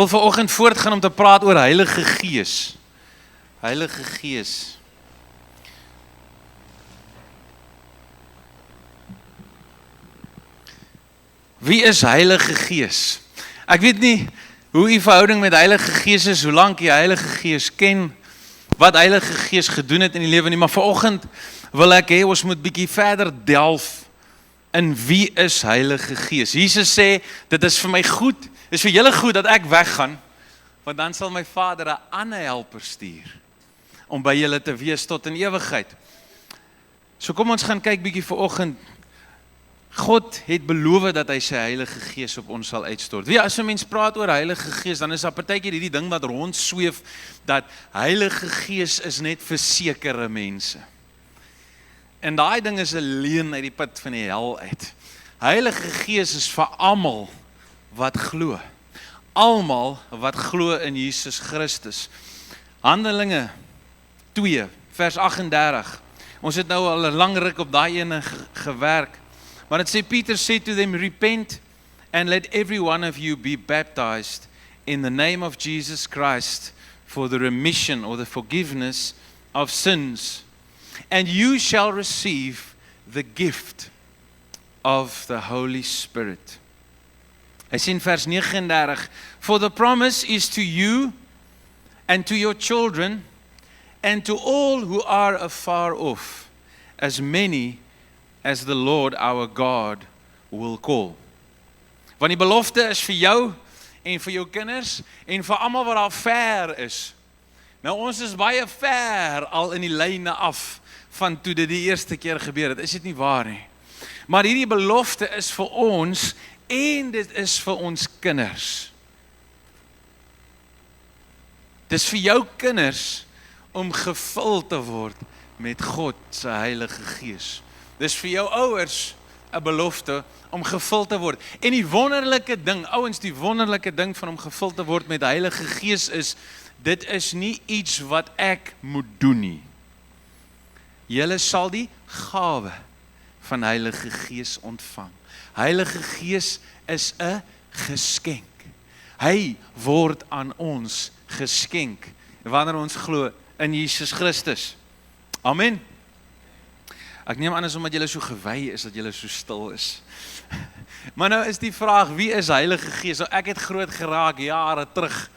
wil vanoggend voortgaan om te praat oor Heilige Gees. Heilige Gees. Wie is Heilige Gees? Ek weet nie hoe u verhouding met Heilige Gees is, hoe lank jy Heilige Gees ken, wat Heilige Gees gedoen het in die lewe nie, maar vanoggend wil ek hê ons moet bietjie verder delf in wie is Heilige Gees. Jesus sê, dit is vir my goed, is vir julle goed dat ek weggaan, want dan sal my Vader 'n ander helper stuur, om by julle te wees tot in ewigheid. So kom ons gaan kyk bietjie vanoggend. God het beloof dat hy sy Heilige Gees op ons sal uitstort. Wie, as 'n mens praat oor Heilige Gees, dan is daar partykeer hierdie ding wat rondsweef, dat Heilige Gees is net vir sekere mense. En daai ding is 'n leuen uit die put van die hel uit. Heilige Gees is vir almal wat glo. Almal wat glo in Jesus Christus. Handelinge 2, vers 38. Ons het nou al 'n lang ruk op daai ene gewerk. Maar het sê, Peter said to them, repent and let every one of you be baptized in the name of Jesus Christ for the remission or the forgiveness of sins. And you shall receive the gift of the Holy Spirit. Hy sê in vers 39, for the promise is to you and to your children and to all who are afar off, as many as the Lord our God will call. Want die belofte is vir jou en vir jou kinders en vir almal wat daar ver is. Nou ons is baie ver al in die lyne af van toe dit die eerste keer gebeur het. Is dit nie waar nie? Maar hierdie belofte is vir ons en dit is vir ons kinders. Dis vir jou kinders om gevul te word met God se Heilige Gees. Dis vir jou ouers 'n belofte om gevul te word. En die wonderlike ding, ouens, die wonderlike ding van om gevul te word met die Heilige Gees is, dit is nie iets wat ek moet doen nie. Julle sal die gawe van Heilige Gees ontvang. Heilige Gees is 'n geskenk. Hy word aan ons geskenk wanneer ons glo in Jesus Christus. Amen. Ek neem aan omdat julle so gewy is dat julle so stil is. Maar nou is die vraag, wie is Heilige Gees? Nou, ek het groot geraak jare terug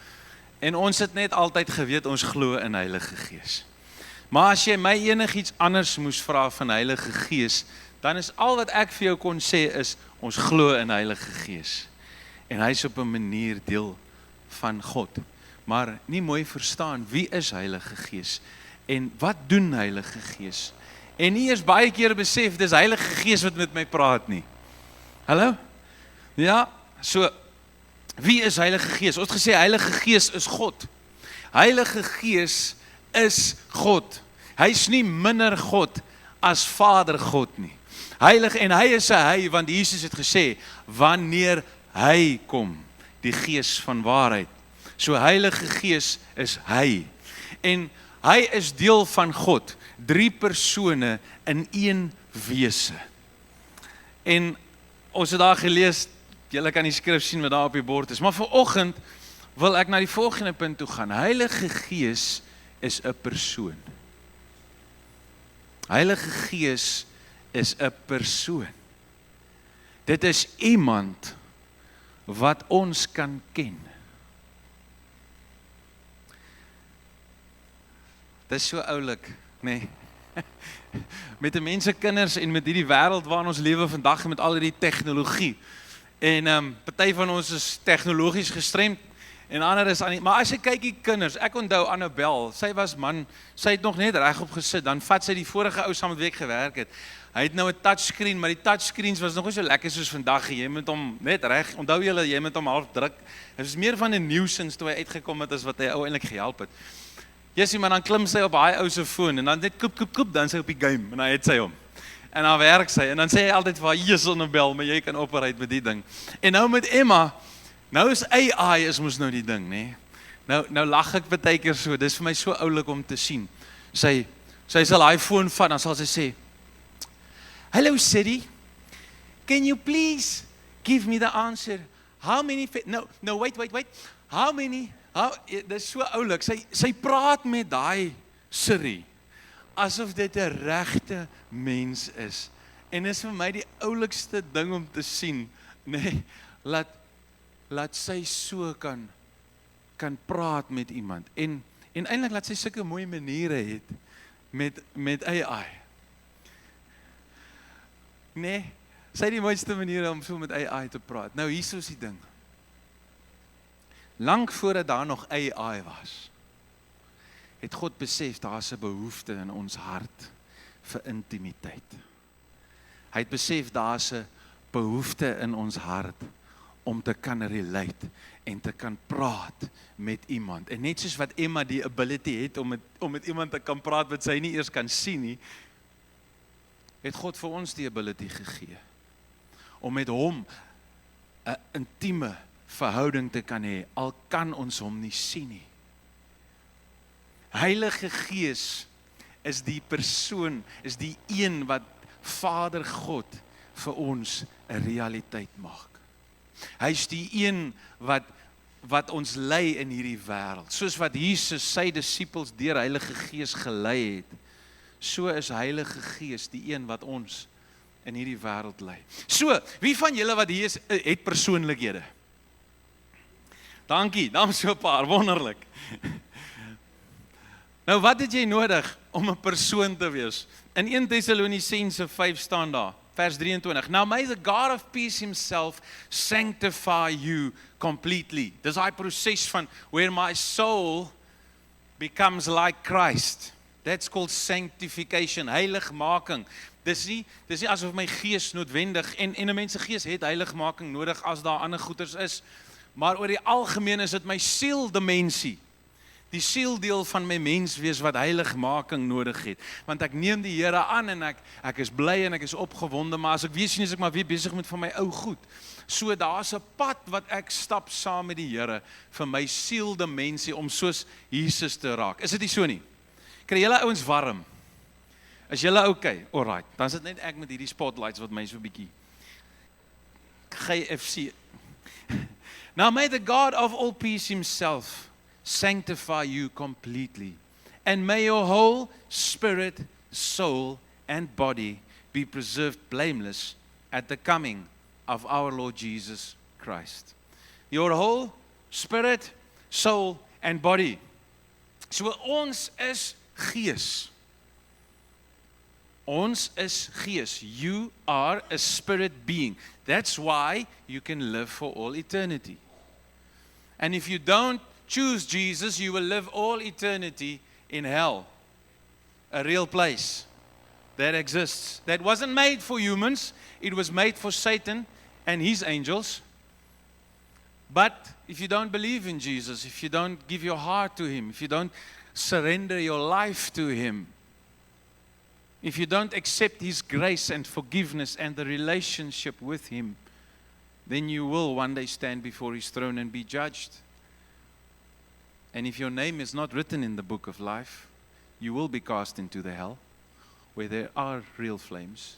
en ons het net altyd geweet ons glo in Heilige Gees. Maar as jy my enigiets anders moes vra van Heilige Gees, dan is al wat ek vir jou kon sê is, ons glo in Heilige Gees. En hy is op 'n manier deel van God. Maar nie mooi verstaan, wie is Heilige Gees? En wat doen Heilige Gees? En nie eers baie keer besef, dis Heilige Gees wat met my praat nie. Hallo? Ja, so, wie is Heilige Gees? Ons het gesê, Heilige Gees is God. Heilige Gees is God. Hy is nie minder God as Vader God nie. Heilig, en hy is 'n hy, want Jesus het gesê, wanneer hy kom, die Gees van waarheid. So Heilige Gees is hy. En hy is deel van God. 3 persone in 1 wese. En ons het daar gelees, julle kan die skrif sien wat daar op die bord is, maar vanoggend wil ek na die volgende punt toe gaan. Heilige Gees is 'n persoon. Heilige Gees is 'n persoon. Dit is iemand wat ons kan ken. Dit is so oulik, nee. Met die mense kinders en met hierdie wêreld waarin ons lewe vandag met al hierdie tegnologie. En party van ons is tegnologies gestremd en ander is aan die, maar as jy kyk die kinders, ek onthou Annabel, sy was man, sy het nog net regop gesit, dan vat sy die vorige ou saam met wie ek gewerk het. Hy het nou 'n touchscreen, maar die touchscreens was nog nie so lekker soos vandag. Jy moet hom net reg, onthou julle, jy moet hom half druk. Dit is meer van 'n nuisance toe hy uitgekom het as wat hy ou eintlik gehelp het. Jessie, maar dan klim sy op daai ou se foon en dan net koep, dan sy op die game en dan het sy hom. En dan werk sy en dan sê hy altyd vir haar, "Jesus Annabel, maar jy kan operate met die ding." En nou met Emma, nou is AI is mos nou die ding, nê? Nou lag ek baie keer so. Dis vir my so oulik om te sien. Sy sal daai foon vat, dan sal sy sê, "Hello Siri, can you please give me the answer? How many no, wait. dis so oulik, sy praat met daai Siri, asof dit 'n regte mens is. En is vir my die oulikste ding om te sien, nee, laat sy so kan praat met iemand. En eintlik laat sy sulke mooi maniere het met AI. Nee, sy het die mooiste maniere om so met AI te praat. Nou hier is die ding. Lank voordat daar nog AI was, het God besef daar is 'n behoefte in ons hart vir intimiteit. Hy het besef daar is 'n behoefte in ons hart om te kan relate en te kan praat met iemand. En net soos wat Emma die ability het om met iemand te kan praat wat sy nie eers kan sien nie, het God vir ons die ability gegee om met hom 'n intieme verhouding te kan hê, al kan ons hom nie sien nie. Heilige Gees is die persoon, is die een wat Vader God vir ons 'n realiteit maak. Hy is die een wat ons lei in hierdie wêreld. Soos wat Jesus sy disippels deur Heilige Gees gelei het, so is Heilige Gees die een wat ons in hierdie wêreld lei. So, wie van julle wat hier is, het persoonlikhede? Dankie, dan so 'n paar, wonderlik. Nou wat het jy nodig om 'n persoon te wees? In 1 Tessalonisense 5 staan daar, vers 23. Now may the God of peace himself sanctify you completely. Dis daai proses van where my soul becomes like Christ. That's called sanctification, heiligmaking. Dis nie asof my gees noodwendig, en 'n mens se gees het heiligmaking nodig as daar ander goeders is, maar oor die algemeen is dit my sieldimensie. Die sieldeel van my menswees wat heiligmaking nodig het. Want ek neem die Here aan en ek is bly en ek is opgewonde, maar as ek weet sien, is ek maar weer besig met van my ou goed. So daar's 'n pad wat ek stap saam met die Here vir my sieldimensie om soos Jesus te raak. Is dit nie so nie? Kry julle ouens warm? Is julle okay? Alright, dan is dit net ek met hierdie spotlights wat my so bietjie GFC. Now may the God of all peace himself sanctify you completely, and may your whole spirit, soul, and body be preserved blameless at the coming of our Lord Jesus Christ. Your whole spirit, soul, and body. So ons is gees. Ons is gees. You are a spirit being. That's why you can live for all eternity. And if you don't choose Jesus, you will live all eternity in hell. A real place that exists. That wasn't made for humans. It was made for Satan and his angels. But if you don't believe in Jesus, if you don't give your heart to him, if you don't surrender your life to him, if you don't accept his grace and forgiveness and the relationship with him, then you will one day stand before his throne and be judged. And if your name is not written in the book of life, you will be cast into the hell where there are real flames,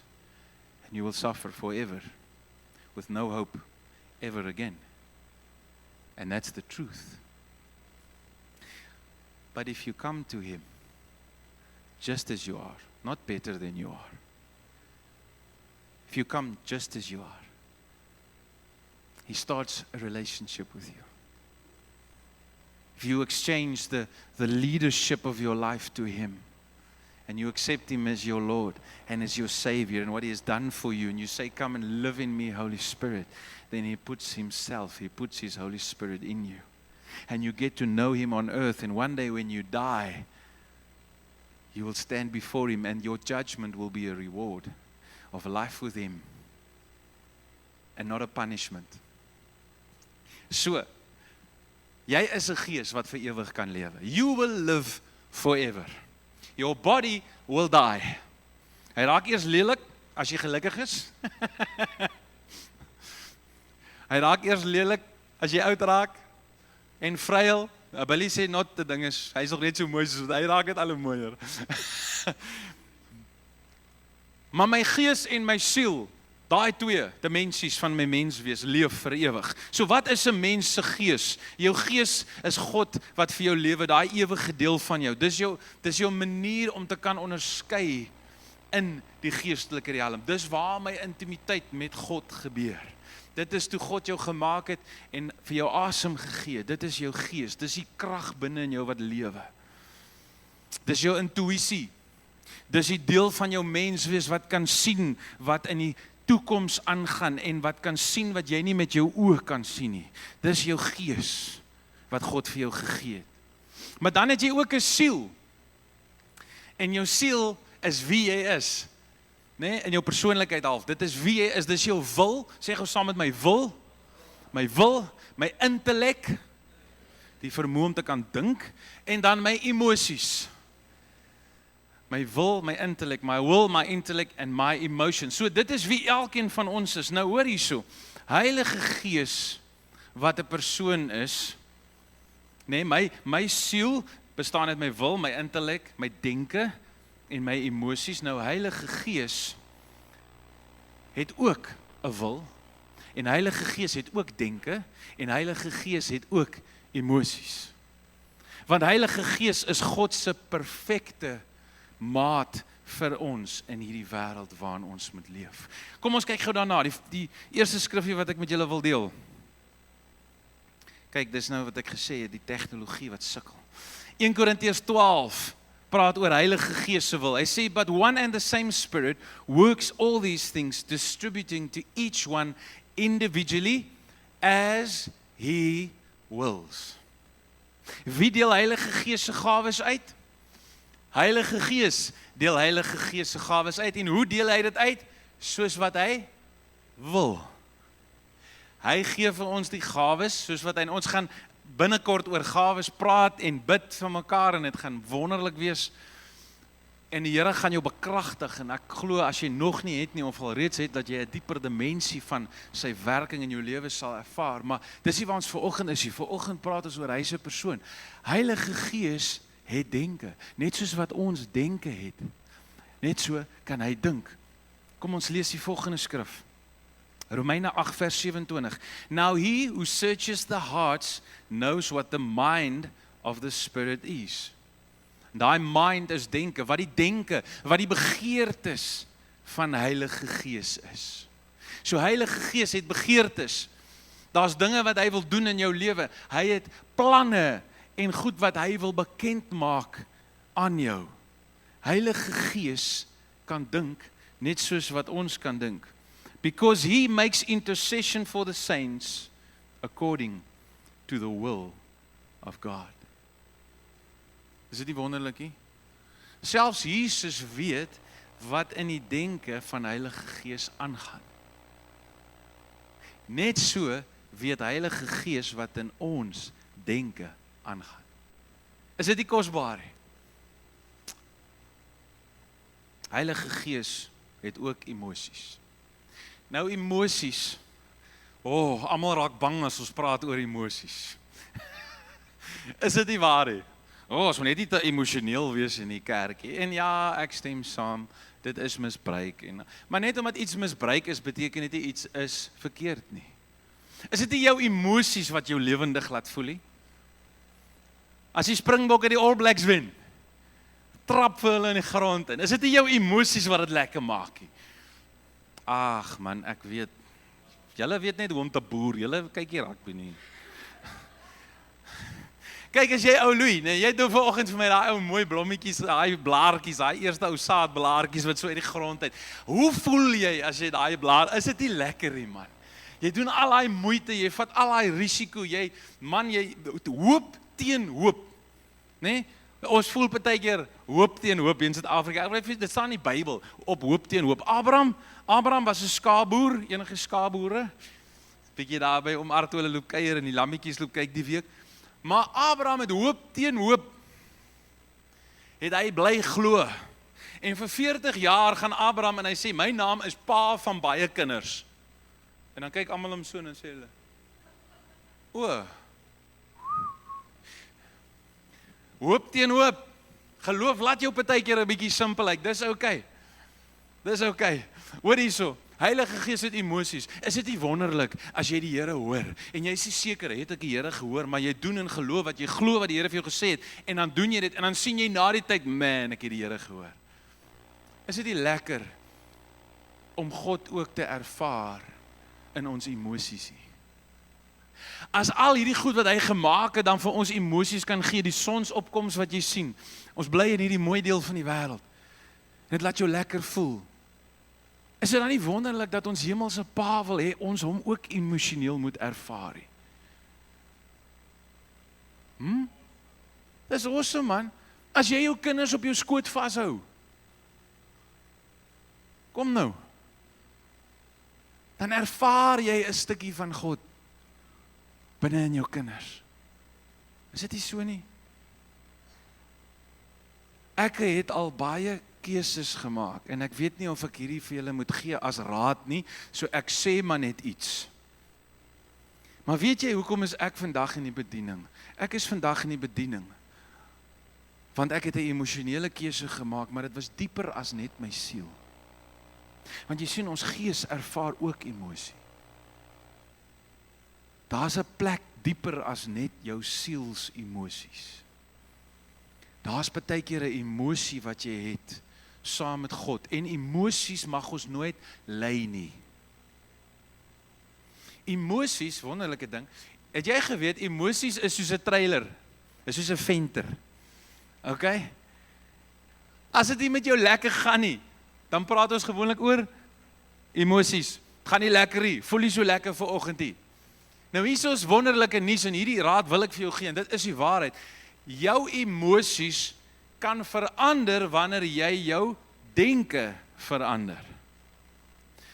and you will suffer forever with no hope ever again. And that's the truth. But if you come to him just as you are, not better than you are, if you come just as you are, he starts a relationship with you. If you exchange the leadership of your life to him, and you accept him as your Lord and as your Savior and what he has done for you, and you say, come and live in me, Holy Spirit, then he puts his Holy Spirit in you. And you get to know him on earth, and one day when you die, you will stand before him, and your judgment will be a reward of a life with him and not a punishment. So, jy is 'n gees wat vir ewig kan lewe. You will live forever. Your body will die. Hy raak eers lelik as jy gelukkig is. Hy raak eers lelik as jy oud raak en vryel. Billy sê not die ding is, hy is nog net so mooi soos hy raak net al hoe mooier. Maar my gees en my siel Daai twee dimensies van my menswees leef vir ewig. So wat is 'n mens se gees? Jou gees is God wat vir jou lewe, daai ewige deel van jou. Dis jou manier om te kan onderskei in die geestelike riem. Dis waar my intimiteit met God gebeur. Dit is toe God jou gemaak het en vir jou asem gegee. Dit is jou gees. Dis die krag binne in jou wat lewe. Dis jou intuïsie. Dis die deel van jou menswees wat kan sien wat in die toekoms aangaan en wat kan sien wat jy nie met jou oë kan sien nie. Dis jou gees wat God vir jou gegee het. Maar dan het jy ook 'n siel. En jou siel is wie jy is. Nee, in jou persoonlikheid half. Dit is wie jy is, dis jou wil. Sê gou saam met my wil, my intellek, die vermoë om te kan dink en dan my emosies. My wil, my intellek, my will, my intellek and my emotion. So dit is wie elkeen van ons is. Nou hoor hierso. Heilige Gees wat 'n persoon is. Nee, my siel bestaan uit my wil, my intellek, my denke en my emosies. Nou Heilige Gees het ook 'n wil en Heilige Gees het ook denke en Heilige Gees het ook emosies. Want Heilige Gees is God se perfekte maat vir ons in hierdie wêreld waarin ons moet leef. Kom ons kyk gou daarna, die eerste skrifgie wat ek met julle wil deel. Kyk, dis nou wat ek gesê het, die tegnologie wat sukkel. 1 Korintiërs 12 praat oor Heilige Gees se wil. Hy sê, but one and the same Spirit works all these things, distributing to each one individually as he wills. Wie deel Heilige Gees se gawes uit? Heilige Gees deel Heilige Gees se gawes uit. En hoe deel hy dit uit? Soos wat hy wil. Hy gee vir ons die gawes, soos wat hy, en ons gaan binnekort oor gawes praat en bid vir mekaar en dit gaan wonderlik wees. En die Here gaan jou bekragtig en ek glo as jy nog nie het nie of al reeds het, dat jy 'n dieper dimensie van sy werking in jou lewe sal ervaar. Maar dis nie waar ons vanoggend is nie. Vanoggend praat ons oor hy se persoon. Heilige Gees het denke, net soos wat ons denke het. Net so kan hy dink. Kom ons lees die volgende skrif. Romeine 8 vers 27. Now he who searches the hearts knows what the mind of the Spirit is. Daai mind is denke, wat die begeertes van Heilige Gees is. So Heilige Gees het begeertes. Daar's dinge wat hy wil doen in jou lewe. Hy het planne en goed wat hy wil bekend maak aan jou. Heilige Gees kan dink net soos wat ons kan dink. Because he makes intercession for the saints according to the will of God. Is dit nie wonderlik nie? Selfs Jesus weet wat in die denke van Heilige Gees aangaan. Net so weet Heilige Gees wat in ons denke aangaan. Is dit nie kosbaar nie? Heilige Gees het ook emosies. Nou emosies, almal raak bang as ons praat oor emosies. Is dit nie waar nie? Ons moet net nie te emosioneel wees in die kerkie. En ja, ek stem saam, dit is misbruik. Maar net omdat iets misbruik is, beteken dit nie iets is verkeerd nie. Is dit nie jou emosies wat jou lewendig laat voel nie? As die Springbokke die All Blacks wen, trap vir hulle in die grond in. Is dit nie jou emosies wat dit lekker maak nie? Ag man, ek weet. Julle weet net hoe om te boer. Julle kyk hier rugby nie. Kyk as jy ou Louis, nee, jy doen vanoggend vir my daai ou mooi blommetjies, daai blaartjies, daai eerste ou saadblaartjies wat so uit die grond uit. Hoe voel jy as jy daai blaar? Is dit nie lekker nie, man? Jy doen al daai moeite, jy vat al daai risiko, jy hoop teen hoop. Nee? Ons voel partykeer hoop teen hoop in Suid-Afrika. Dit staan in die Bybel op hoop teen hoop. Abraham was 'n skaapboer, enige skaapboere. Bietjie daarby om aardole loop kuier en die lammetjies loop kyk die week. Maar Abraham het hoop teen hoop. Het hy bly glo. En vir 40 jaar gaan Abraham en hy sê my naam is pa van baie kinders. En dan kyk almal hom so en sê hulle: hoop teen hoop. Geloof laat jou partykeer 'n bietjie simpel lyk. Dis okay. Dis okay. Hoor hierso. Heilige Gees het emosies. Is dit nie wonderlik as jy die Here hoor en jy is nie seker het ek die Here gehoor, maar jy doen in geloof wat jy glo wat die Here vir jou gesê het en dan doen jy dit en dan sien jy na die tyd, man, ek het die Here gehoor. Is dit nie lekker om God ook te ervaar in ons emosies nie? As al hierdie goed wat hy gemaak het dan vir ons emosies kan gee, die sonsopkoms wat jy sien, ons bly in hierdie mooi deel van die wêreld. Dit laat jou lekker voel. Is dit dan nie wonderlik dat ons hemelse Pa wil hê ons hom ook emosioneel moet ervaar nie? Dis awesome man. As jy jou kinders op jou skoot vashou, kom nou, dan ervaar jy 'n stukkie van God binne in jou kinders. Is dit nie so nie? Ek het al baie keuses gemaak en ek weet nie of ek hierdie vir julle moet gee as raad nie, so ek sê maar net iets. Maar weet jy hoekom is ek vandag in die bediening? Ek is vandag in die bediening want ek het 'n emosionele keuse gemaak, maar dit was dieper as net my siel. Want jy sien, ons gees ervaar ook emosie. Daar's 'n plek dieper as net jou siels emosies. Daar's baie keer 'n emosie wat jy het saam met God en emosies mag ons nooit lei nie. Emosies, wonderlike ding. Het jy geweet emosies is soos 'n trailer, is soos 'n venter. Okay? As dit nie met jou lekker gaan nie, dan praat ons gewoonlik oor emosies. Gaan nie lekker nie, voel nie so lekker vanoggend nie. Nou hier is wonderlike nuus en hierdie raad wil ek vir jou gee en dit is die waarheid. Jou emosies kan verander wanneer jy jou denke verander.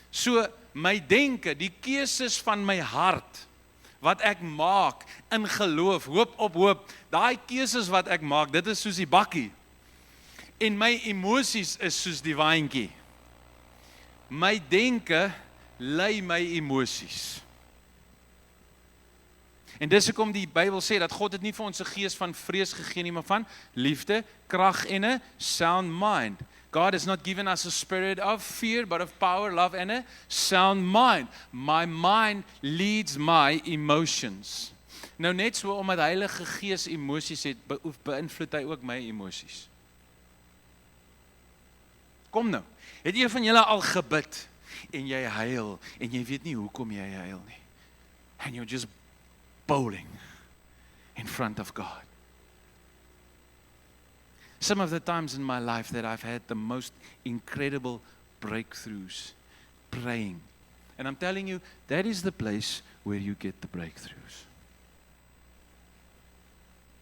So my denke, die keuses van my hart wat ek maak in geloof, hoop op hoop, daai keuses wat ek maak, dit is soos die bakkie. En my emosies is soos die waantjie. My denke lei my emosies. En dis hoekom die Bybel sê dat God het nie vir ons 'n gees van vrees gegee nie, maar van liefde, krag en 'n sound mind. God has not given us a spirit of fear, but of power, love and a sound mind. My mind leads my emotions. Nou net so omdat die Heilige Gees emosies het, beïnvloed hy ook my emosies. Kom nou, het een van julle al gebid en jy huil en jy weet nie hoekom jy huil nie. And you're just bowling in front of God. Some of the times in my life that I've had the most incredible breakthroughs praying. And I'm telling you, that is the place where you get the breakthroughs.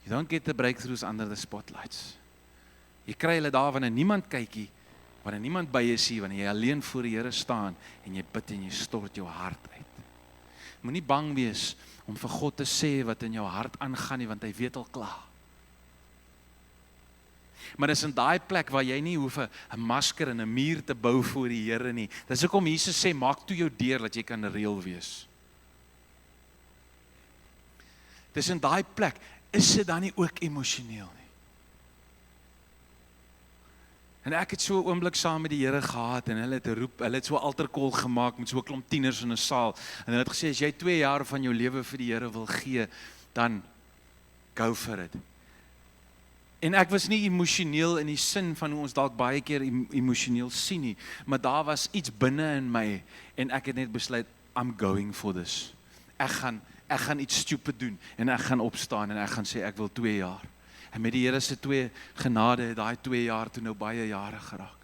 You don't get the breakthroughs under the spotlights. Jy kry hulle daar wanneer niemand kykie, wanneer niemand by jou sien, wanneer jy alleen voor die Here staan en jy bid en jy stort jou hart uit. Moenie bang wees om vir God te sê wat in jou hart aangaan nie, want hy weet al klaar. Maar dis in daai plek waar jy nie hoef 'n masker en 'n muur te bou voor die Here nie. Dis hoekom Jesus sê, maak toe jou deur dat jy kan reël wees. Dis in daai plek, is dit dan nie ook emosioneel nie? En ek het so 'n oomblik saam met die Here gehad en hulle het so 'n altarcall gemaak met so 'n klomp tieners in 'n saal. En hulle het gesê, as jy 2 jaar van jou lewe vir die Here wil gee, dan go for it. En ek was nie emosioneel in die sin van hoe ons dalk baie keer emosioneel sien nie, maar daar was iets binne in my en ek het net besluit, I'm going for this. Ek gaan iets stupid doen en ek gaan opstaan en ek gaan sê ek wil 2 jaar. En met die Here se 2 genade het daai 2 jaar toe nou baie jare geraak.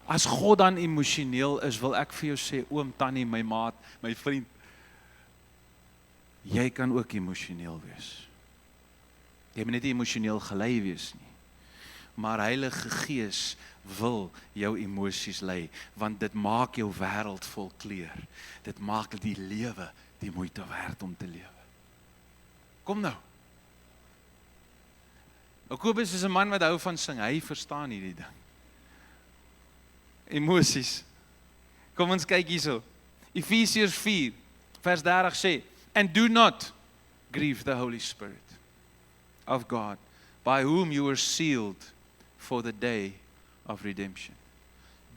As God dan emosioneel is, wil ek vir jou sê, oom, tannie, my maat, my vriend, jy kan ook emosioneel wees. Jy moet nie emosioneel gelei wees nie. Maar Heilige Gees wil jou emosies lei, want dit maak jou wêreld vol kleur. Dit maak die lewe die moeite werd om te lewe. Kom nou. Jakobus is 'n man wat hou van sing, hy verstaan hierdie ding. Emosies. Kom ons kyk hierso. Efesiërs 4 vers 30 sê, and do not grieve the Holy Spirit of God, by whom you were sealed for the day of redemption.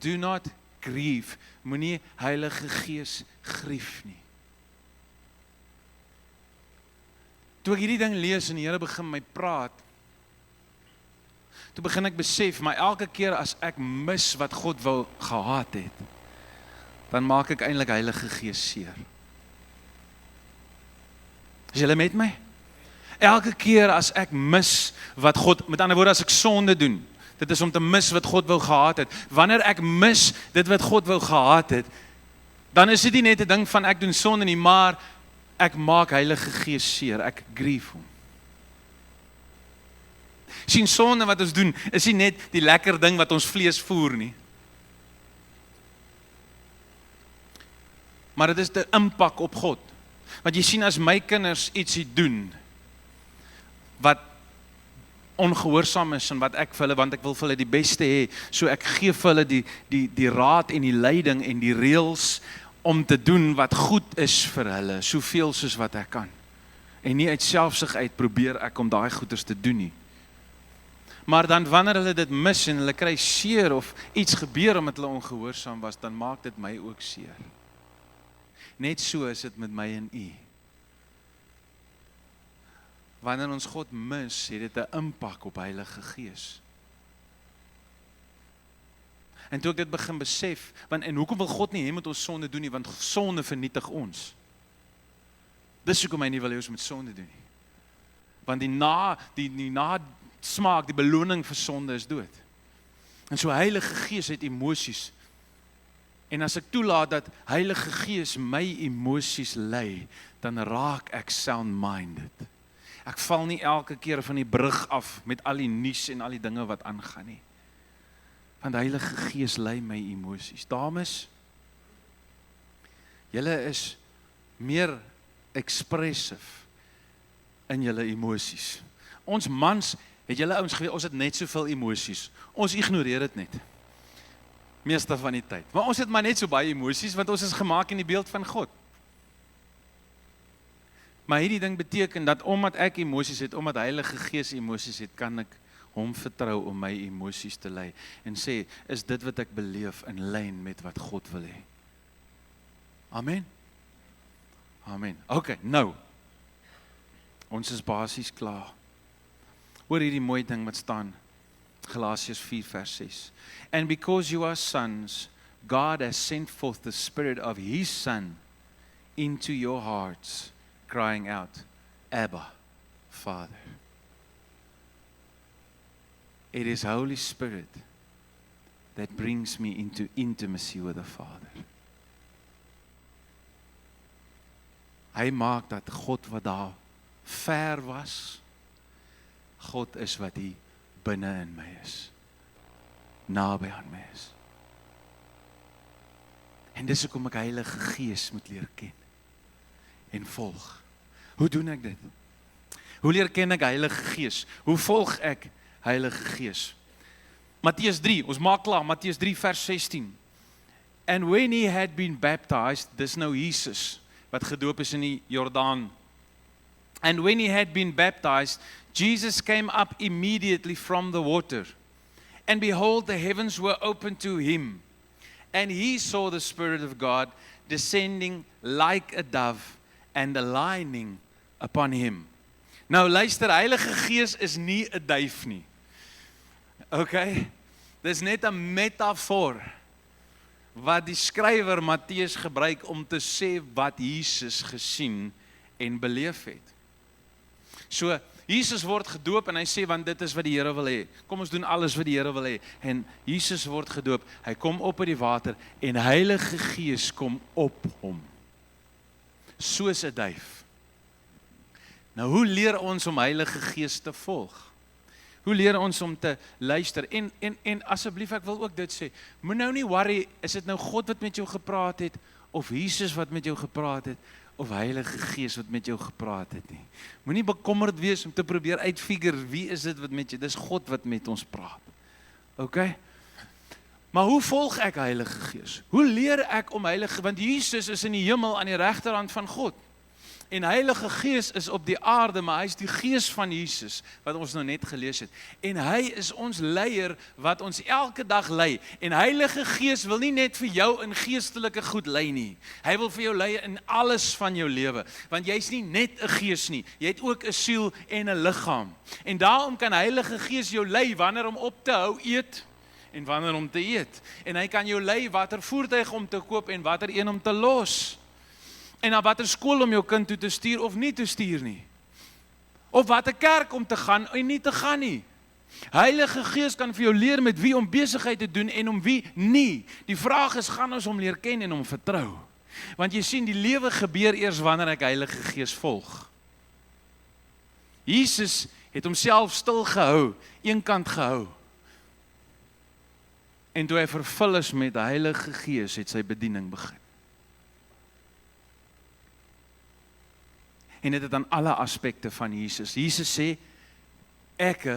Do not grieve. Moenie Heilige Gees grief nie. Toe ek hierdie ding lees en die Here begin my praat, toe begin ek besef, maar elke keer as ek mis wat God wou gehad het, dan maak ek eintlik Heilige Gees seer. Is julle met my? Elke keer as ek mis wat God, met ander woorde as ek sonde doen, dit is om te mis wat God wou gehad het. Wanneer ek mis dit wat God wou gehad het, dan is dit nie net 'n ding van ek doen sonde nie, maar ek maak Heilige Gees seer, ek grief hom. Sien, sonde wat ons doen, is nie net die lekker ding wat ons vlees voer nie. Maar dit is die impak op God. Want jy sien, as my kinders ietsie doen, wat ongehoorsaam is en wat ek vir hulle, want ek wil vir hulle die beste hê, so ek gee vir hulle die raad en die leiding en die reëls om te doen wat goed is vir hulle, soveel soos wat ek kan. En nie uit selfsug uit probeer ek om daai goeders te doen nie. Maar dan wanneer hulle dit mis en hulle kry seer of iets gebeur omdat hulle ongehoorsaam was, dan maak dit my ook seer. Net so is dit met my en u. Wanneer ons God mis, het dit 'n impak op Heilige Gees. En toe ek dit begin besef, en hoekom wil God nie hê met ons sonde doen nie, want sonde vernietig ons. Dis hoekom hy nie wil hê ons met sonde doen nie. Want die nasmaak, die beloning vir sonde is dood. En so Heilige Gees het emosies. En as ek toelaat dat Heilige Gees my emosies lei, dan raak ek sound-minded. Ek val nie elke keer van die brug af met al die nuus en al die dinge wat aangaan nie. Want Heilige Gees lei my emosies. Dames, julle is meer expressive in julle emosies. Ons mans, het julle ouens geweet, ons het net soveel emosies. Ons ignoreer dit net. Meeste van die tyd. Maar ons het maar net so baie emosies, want ons is gemaak in die beeld van God. Maar hierdie ding beteken dat omdat ek emosies het, omdat Heilige Gees emosies het, kan ek hom vertrou om my emosies te lei en sê, is dit wat ek beleef in lyn met wat God wil hê. Amen. Amen. Okay, nou. Ons is basies klaar. Hoor hierdie mooi ding wat staan. Galasiërs 4 vers 6. And because you are sons, God has sent forth the Spirit of His Son into your hearts, crying out, Abba, Father. It is Holy Spirit that brings me into intimacy with the Father. Hy maak dat God wat daar ver was, God is wat hier binne in my is, naby aan my is. En dis hoekom ek Heilige Gees moet leer ken en volg. Hoe doen ek dit? Hoe leer ken ek Heilige Gees? Hoe volg ek Heilige Gees? Matteus 3, ons maak klaar, Matteus 3 vers 16. And when he had been baptized, dis nou Jesus, wat gedoop is in die Jordaan. And when he had been baptized, Jesus came up immediately from the water. And behold, the heavens were opened to him. And he saw the Spirit of God descending like a dove and aligning upon him. Nou luister, Heilige Gees is nie 'n duif nie. Okay? Dis net 'n metafoor wat die skrywer Matteus gebruik om te sê wat Jesus gesien en beleef het. So, Jesus word gedoop en hy sê, want dit is wat die Here wil hê. Kom ons doen alles wat die Here wil hê. En Jesus word gedoop, hy kom op uit die water en Heilige Gees kom op hom. Soos 'n duif. Nou, hoe leer ons om Heilige Gees te volg? Hoe leer ons om te luister? En asseblief, ek wil ook dit sê, moet nou nie worry, is dit nou God wat met jou gepraat het, of Jesus wat met jou gepraat het, of Heilige Gees wat met jou gepraat het nie. Moenie bekommerd wees om te probeer uitfigure wie is dit wat met jou, dis God wat met ons praat. Okay? Maar hoe volg ek Heilige Gees? Hoe leer ek om Heilige, want Jesus is in die hemel aan die regterhand van God. En Heilige Gees is op die aarde, maar hy is die Gees van Jesus, wat ons nou net gelees het. En hy is ons leier, wat ons elke dag lei. En Heilige Gees wil nie net vir jou in geestelike goed lei nie. Hy wil vir jou lei in alles van jou lewe. Want jy's nie net 'n gees nie, jy het ook 'n siel en 'n liggaam. En daarom kan Heilige Gees jou lei wanneer om op te hou eet, en wanneer om te eet. En hy kan jou lei watter voertuig om te koop en watter een om te los. En na watter skool om jou kind toe te stuur of nie te stuur nie. Of watter kerk om te gaan en nie te gaan nie. Heilige Gees kan vir jou leer met wie om besigheid te doen en om wie nie. Die vraag is, gaan ons hom leer ken en hom vertrou? Want jy sien, die lewe gebeur eers wanneer ek Heilige Gees volg. Jesus het homself stil gehou, eenkant gehou. En toe hy vervul is met die Heilige Gees, het sy bediening begin. En dit het aan alle aspekte van Jesus. Jesus sê, ek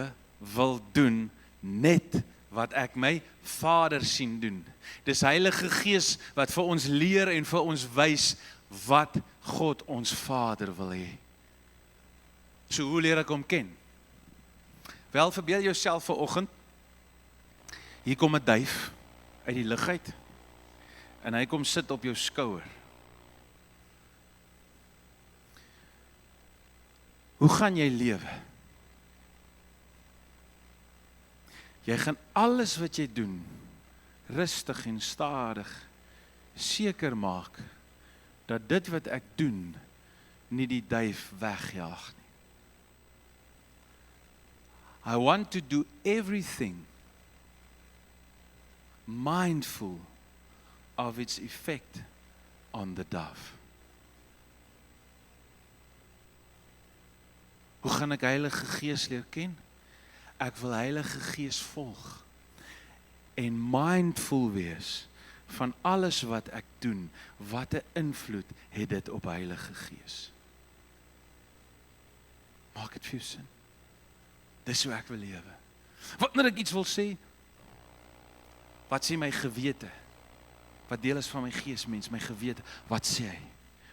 wil doen net wat ek my Vader sien doen. Dis Heilige Gees wat vir ons leer en vir ons wys wat God ons Vader wil hê. So hoe leer ek hom ken? Wel, verbeel jouself vanoggend, hier kom 'n duif uit die lug uit en hy kom sit op jou skouer. Hoe gaan jy lewe? Jy gaan alles wat jy doen, rustig en stadig, seker maak, dat dit wat ek doen, nie die duif wegjaag nie. I want to do everything mindful of its effect on the dove. Hoe gaan ek Heilige Gees leer ken? Ek wil Heilige Gees volg en mindful wees van alles wat ek doen. Wat 'n invloed het dit op Heilige Gees? Maak dit vir jou sin? Dis hoe ek wil lewe. Wanneer ek iets wil sê, wat sê my gewete? Wat deel is van my gees, mens, my gewete? Wat sê hy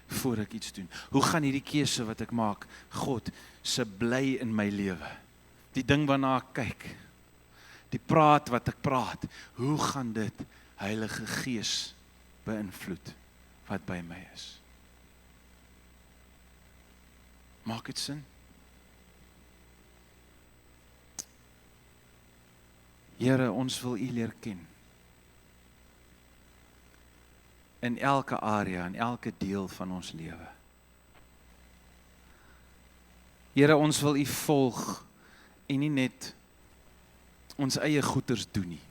voor ek iets doen? Hoe gaan hierdie keuse wat ek maak, God se bly in my lewe? Die ding waarna ek kyk, die praat wat ek praat, hoe gaan dit Heilige Gees beïnvloed wat by my is? Maak dit sin? Here, ons wil U leer ken. In elke area, in elke deel van ons lewe. Here, ons wil U volg en nie net ons eie goeders doen nie.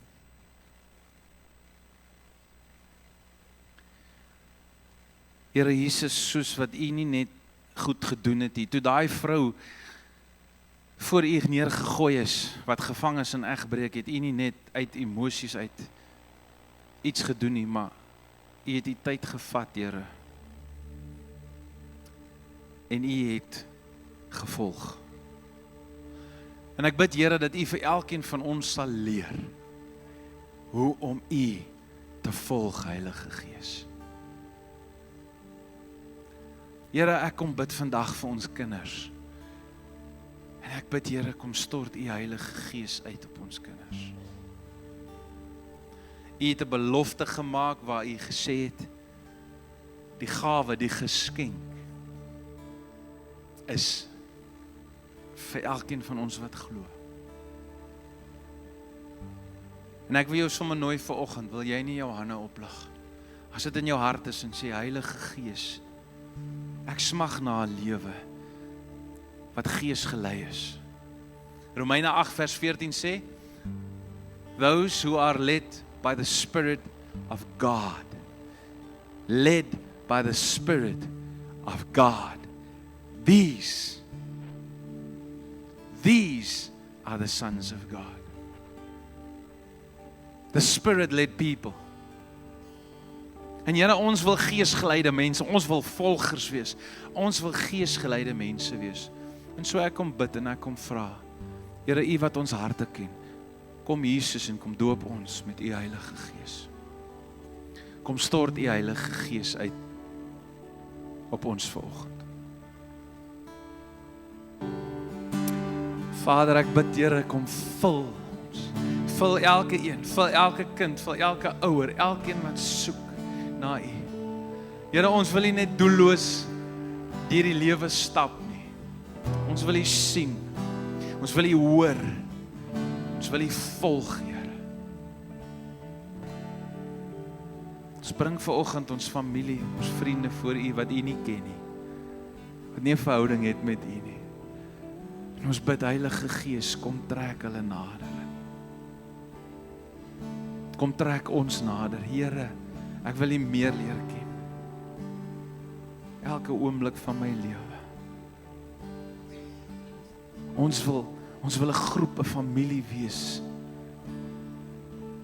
Here Jesus, soos wat U nie net goed gedoen het nie, toe daai vrou voor U neergegooi is, wat gevang is in egbreek, het U nie net uit emosies uit iets gedoen nie, maar U het die tyd gevat, Here. En U het gevolg. En ek bid, Here, dat U vir elkeen van ons sal leer hoe om U te volg, Heilige Gees. Here, ek kom bid vandag vir ons kinders. En ek bid, Here, kom stort U Heilige Gees uit op ons kinders. U het 'n belofte gemaak waar U gesê het, die gawe, die geskenk, is vir elkeen van ons wat glo. En ek wil jou sommer nooi vanoggend, wil jy nie jou hande oplig? As dit in jou hart is en sê, Heilige Gees, ek smag na 'n lewe wat Gees gelei is. Romeine 8 vers 14 sê, those who are led by the Spirit of God, led by the Spirit of God, these are the sons of God. The Spirit-led people. En Here, ons wil geesgeleide mense, ons wil volgers wees, ons wil geesgeleide mense wees. En so ek kom bid en ek kom vra, Here, U wat ons harte ken, kom Jesus en kom doop ons met U Heilige Gees. Kom stort U Heilige Gees uit op ons vanoggend. Vader, ek bid, Here, kom vul ons. Vul elke een, vul elke kind, vul elke ouer, elkeen wat soek na U. Here, ons wil nie net doelloos deur die lewe stap nie. Ons wil U sien. Ons wil U hoor. Ons wil U volg, Here. Ons bring vanoggend ons familie, ons vriende voor U wat U nie ken nie. Wat nie 'n verhouding het met U nie. En ons bid, Heilige Gees, kom trek hulle nader. Kom trek ons nader. Here, ek wil U meer leer ken. Elke oomblik van my lewe. Ons wil 'n groep, 'n familie wees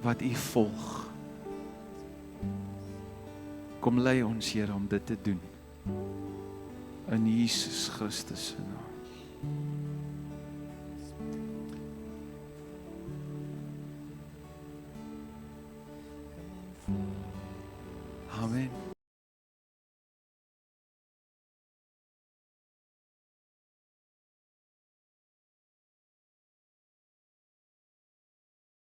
wat U volg. Kom lei ons, Here, om dit te doen. In Jesus Christus se naam. Amen.